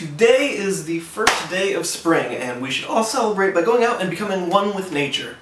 Today is the first day of spring, and we should all celebrate by going out and becoming one with nature.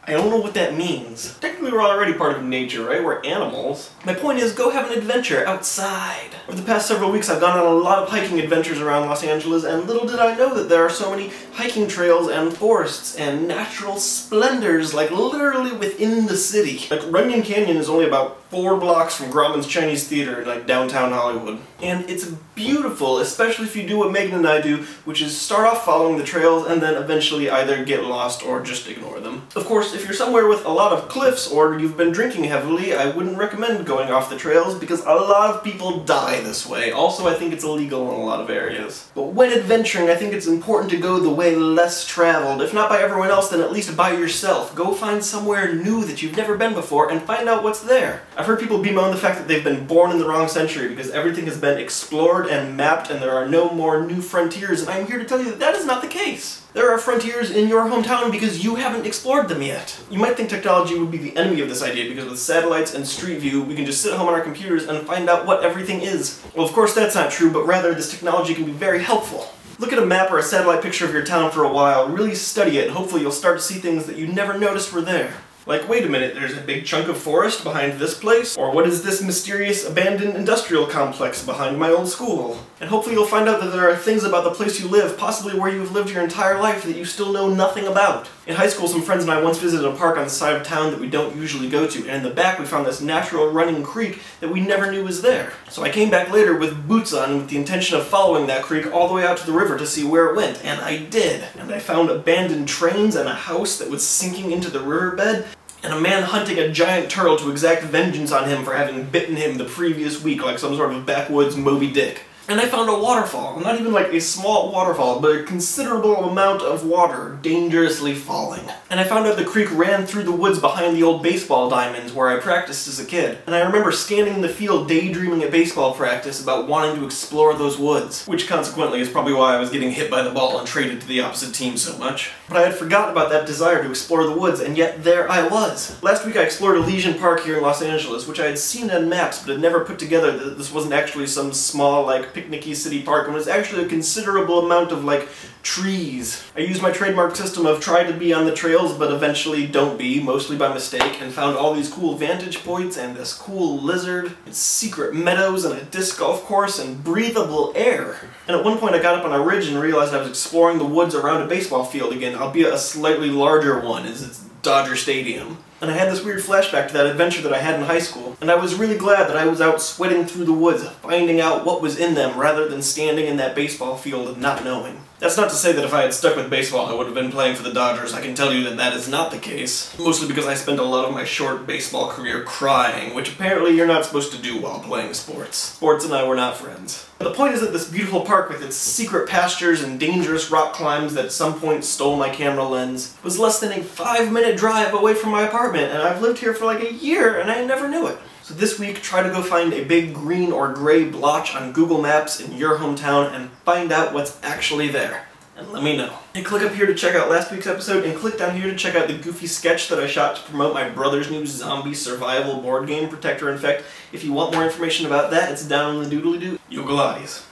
I don't know what that means. Technically we're already part of nature, right? We're animals. My point is, go have an adventure outside. Over the past several weeks I've gone on a lot of hiking adventures around Los Angeles, and little did I know that there are so many hiking trails and forests and natural splendors, like literally within the city. Like Runyon Canyon is only about 4 blocks from Grauman's Chinese Theater in like downtown Hollywood. And it's beautiful, especially if you do what Megan and I do, which is start off following the trails and then eventually either get lost or just ignore them. Of course, if you're somewhere with a lot of cliffs or you've been drinking heavily, I wouldn't recommend going off the trails because a lot of people die this way. Also, I think it's illegal in a lot of areas. But when adventuring, I think it's important to go the way less traveled. If not by everyone else, then at least by yourself. Go find somewhere new that you've never been before and find out what's there. I've heard people bemoan the fact that they've been born in the wrong century because everything has been explored and mapped and there are no more new frontiers, and I'm here to tell you that that is not the case. There are frontiers in your hometown because you haven't explored them yet. You might think technology would be the enemy of this idea because with satellites and Street View, we can just sit home on our computers and find out what everything is. Well, of course that's not true, but rather this technology can be very helpful. Look at a map or a satellite picture of your town for a while, really study it, and hopefully you'll start to see things that you never noticed were there. Like, wait a minute, there's a big chunk of forest behind this place? Or what is this mysterious abandoned industrial complex behind my old school? And hopefully you'll find out that there are things about the place you live, possibly where you've lived your entire life, that you still know nothing about. In high school, some friends and I once visited a park on the side of town that we don't usually go to, and in the back we found this natural running creek that we never knew was there. So I came back later with boots on with the intention of following that creek all the way out to the river to see where it went, and I did. And I found abandoned trains and a house that was sinking into the riverbed, and a man hunting a giant turtle to exact vengeance on him for having bitten him the previous week like some sort of backwoods Moby Dick. And I found a waterfall, not even like a small waterfall, but a considerable amount of water dangerously falling. And I found out the creek ran through the woods behind the old baseball diamonds where I practiced as a kid. And I remember standing in the field daydreaming at baseball practice about wanting to explore those woods, which consequently is probably why I was getting hit by the ball and traded to the opposite team so much. But I had forgotten about that desire to explore the woods, and yet there I was. Last week I explored Elysian Park here in Los Angeles, which I had seen on maps but had never put together that this wasn't actually some small, like, picnicky city park, and was actually a considerable amount of, like, trees. I used my trademark system of try to be on the trails but eventually don't be, mostly by mistake, and found all these cool vantage points and this cool lizard, and secret meadows and a disc golf course and breathable air. And at one point I got up on a ridge and realized I was exploring the woods around a baseball field again, albeit a slightly larger one, as it's Dodger Stadium. And I had this weird flashback to that adventure that I had in high school, and I was really glad that I was out sweating through the woods, finding out what was in them rather than standing in that baseball field and not knowing. That's not to say that if I had stuck with baseball I would have been playing for the Dodgers. I can tell you that that is not the case. Mostly because I spent a lot of my short baseball career crying, which apparently you're not supposed to do while playing sports. Sports and I were not friends. But the point is that this beautiful park with its secret pastures and dangerous rock climbs that at some point stole my camera lens was less than a 5-minute drive away from my apartment, and I've lived here for like a year and I never knew it. So this week, try to go find a big green or gray blotch on Google Maps in your hometown and find out what's actually there. And let me know. And click up here to check out last week's episode, and click down here to check out the goofy sketch that I shot to promote my brother's new zombie survival board game, Protector Infect. If you want more information about that, it's down in the doodly-doo. Yogalates.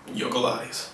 Yogalates.